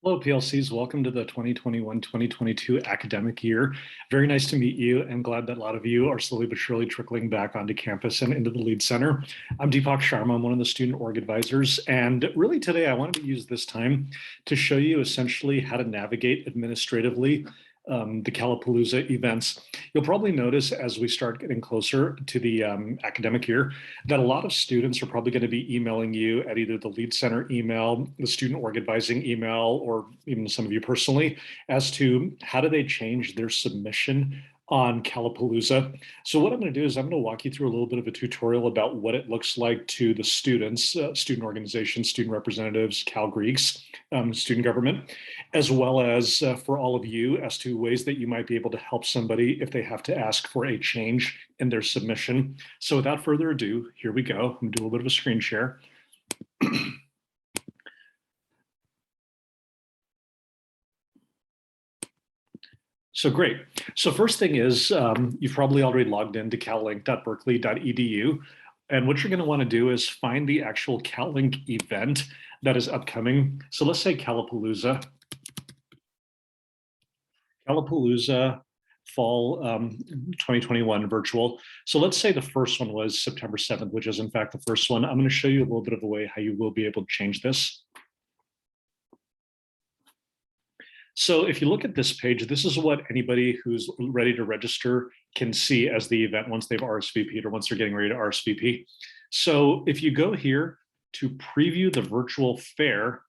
Hello, PLCs. Welcome to the 2021-2022 academic year. Very nice to meet you, and glad that a lot of you are slowly but surely trickling back onto campus and into the Lead Center. I'm Deepak Sharma. I'm one of the student org advisors, and really today I wanted to use this time to show you essentially how to navigate administratively the Calapalooza events. You'll probably notice as we start getting closer to the academic year that a lot of students are probably going to be emailing you at either the Lead Center email, the student org advising email, or even some of you personally as to how do they change their submission on Calapalooza. So what I'm going to do is I'm going to walk you through a little bit of a tutorial about what it looks like to the students, student organizations, student representatives, Cal Greeks, student government, as well as for all of you as to ways that you might be able to help somebody if they have to ask for a change in their submission. So without further ado, here we go. I'm going to do a little bit of a screen share. So great. So first thing is, you've probably already logged into callink.berkeley.edu. And what you're going to want to do is find the actual CalLink event that is upcoming. So let's say Calapalooza. Calapalooza Fall 2021 virtual. So let's say the first one was September 7th, which is in fact the first one. I'm going to show you a little bit of a way how you will be able to change this. So if you look at this page, this is what anybody who's ready to register can see as the event once they've RSVP'd or once they're getting ready to RSVP. So if you go here to preview the virtual fair,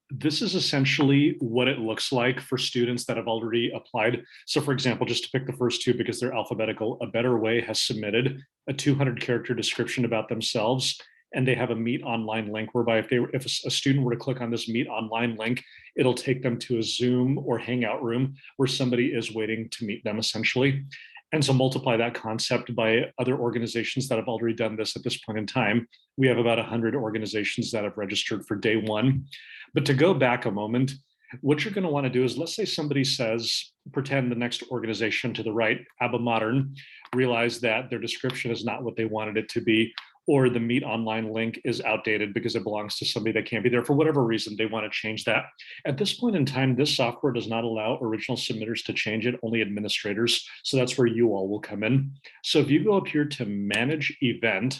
this is essentially what it looks like for students that have already applied. So for example, just to pick the first two because they're alphabetical, A Better Way has submitted a 200-character description about themselves, and they have a Meet Online link whereby if a student were to click on this Meet Online link, it'll take them to a Zoom or Hangout room where somebody is waiting to meet them essentially. And so multiply that concept by other organizations that have already done this at this point in time. We have about 100 organizations that have registered for day one. But to go back a moment, what you're going to want to do is, let's say somebody says, pretend the next organization to the right, ABBA Modern, realize that their description is not what they wanted it to be, or the Meet Online link is outdated because it belongs to somebody that can't be there for whatever reason, they want to change that. At this point in time, this software does not allow original submitters to change it, only administrators. So that's where you all will come in. So if you go up here to Manage Event,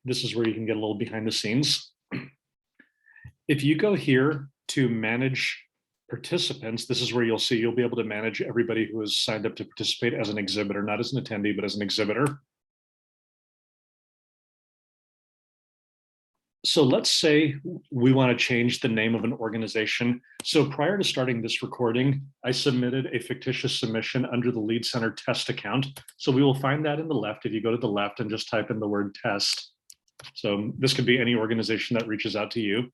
this is where you can get a little behind the scenes. If you go here to Manage Participants, this is where you'll see you'll be able to manage everybody who has signed up to participate as an exhibitor, not as an attendee, but as an exhibitor. So let's say we want to change the name of an organization. So prior to starting this recording, I submitted a fictitious submission under the Lead Center test account. So we will find that in the left if you go to the left and just type in the word test. So this could be any organization that reaches out to you.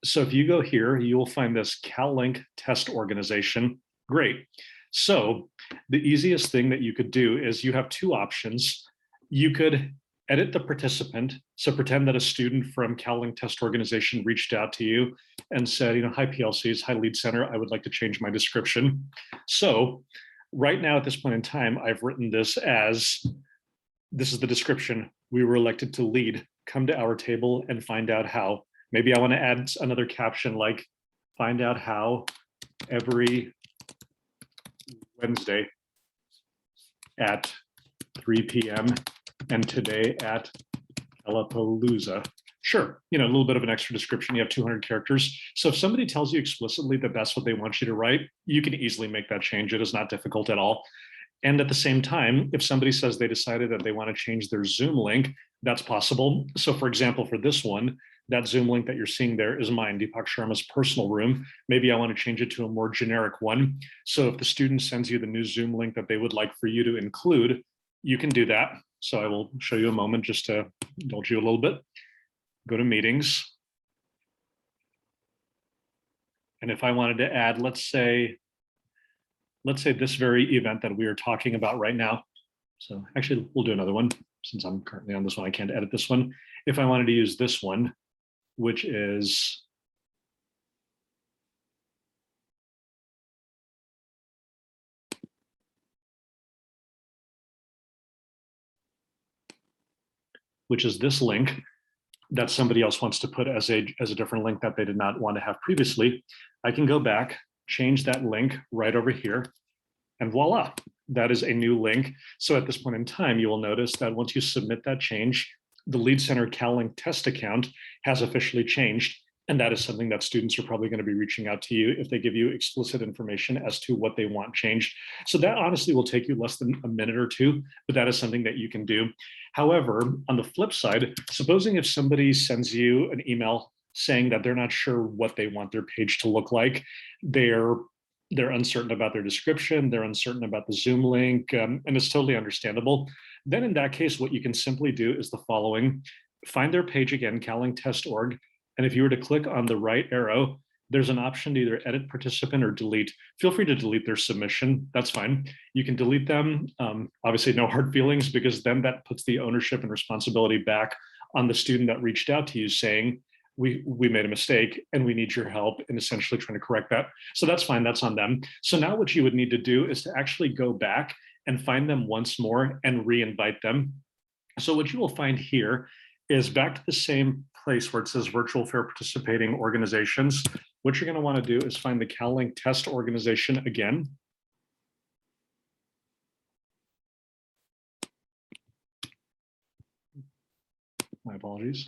So if you go here, you will find this CalLink test organization. Great. So the easiest thing that you could do is you have two options. You could edit the participant. So pretend that a student from CalLink test organization reached out to you and said, hi PLCs, hi Lead Center, I would like to change my description. So right now at this point in time, I've written this as, this is the description. We were elected to lead. Come to our table and find out how. Maybe I want to add another caption like, find out how every Wednesday at 3 p.m. and today at Calapalooza. Sure, a little bit of an extra description. You have 200 characters. So if somebody tells you explicitly that that's what they want you to write, you can easily make that change. It is not difficult at all. And at the same time, if somebody says they decided that they want to change their Zoom link, that's possible. So for example, for this one, that Zoom link that you're seeing there is mine, Deepak Sharma's personal room. Maybe I want to change it to a more generic one. So if the student sends you the new Zoom link that they would like for you to include, you can do that. So I will show you a moment just to indulge you a little bit. Go to meetings. And if I wanted to add, let's say this very event that we are talking about right now. So actually, we'll do another one. Since I'm currently on this one, I can't edit this one. If I wanted to use this one, which is this link, that somebody else wants to put as a different link that they did not want to have previously, I can go back, change that link right over here, and voila, that is a new link. So at this point in time, you will notice that once you submit that change, the Lead Center CalLink test account has officially changed. And that is something that students are probably going to be reaching out to you if they give you explicit information as to what they want changed. So that honestly will take you less than a minute or two, but that is something that you can do. However, on the flip side, supposing if somebody sends you an email saying that they're not sure what they want their page to look like, they're uncertain about their description, they're uncertain about the Zoom link, and it's totally understandable. Then in that case, what you can simply do is the following: find their page again, CalLink.test.org, and if you were to click on the right arrow, there's an option to either edit participant or delete. Feel free to delete their submission, that's fine. You can delete them, obviously no hard feelings, because then that puts the ownership and responsibility back on the student that reached out to you saying, we made a mistake and we need your help in essentially trying to correct that. So that's fine, that's on them. So now what you would need to do is to actually go back and find them once more and re-invite them. So what you will find here is back to the same place where it says virtual fair participating organizations. What you're going to want to do is find the CalLink test organization again. My apologies.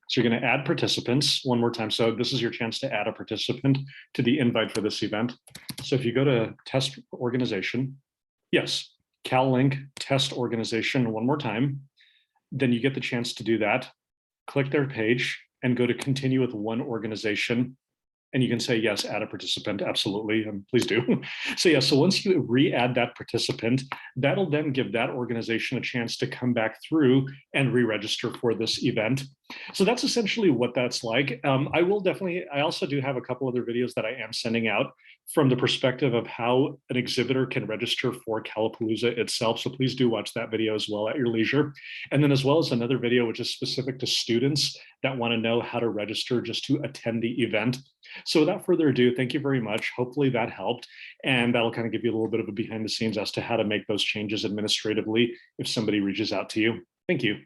So you're going to add participants one more time. So this is your chance to add a participant to the invite for this event. So if you go to test organization, yes, CalLink test organization one more time, then you get the chance to do that. Click their page and go to continue with one organization. And you can say, yes, add a participant, absolutely, and please do. So yeah, so once you re-add that participant, that'll then give that organization a chance to come back through and re-register for this event. So that's essentially what that's like. I also do have a couple other videos that I am sending out from the perspective of how an exhibitor can register for Calapalooza itself. So please do watch that video as well at your leisure. And then as well as another video, which is specific to students that want to know how to register just to attend the event. So without further ado, thank you very much. Hopefully that helped. And that'll kind of give you a little bit of a behind the scenes as to how to make those changes administratively if somebody reaches out to you. Thank you.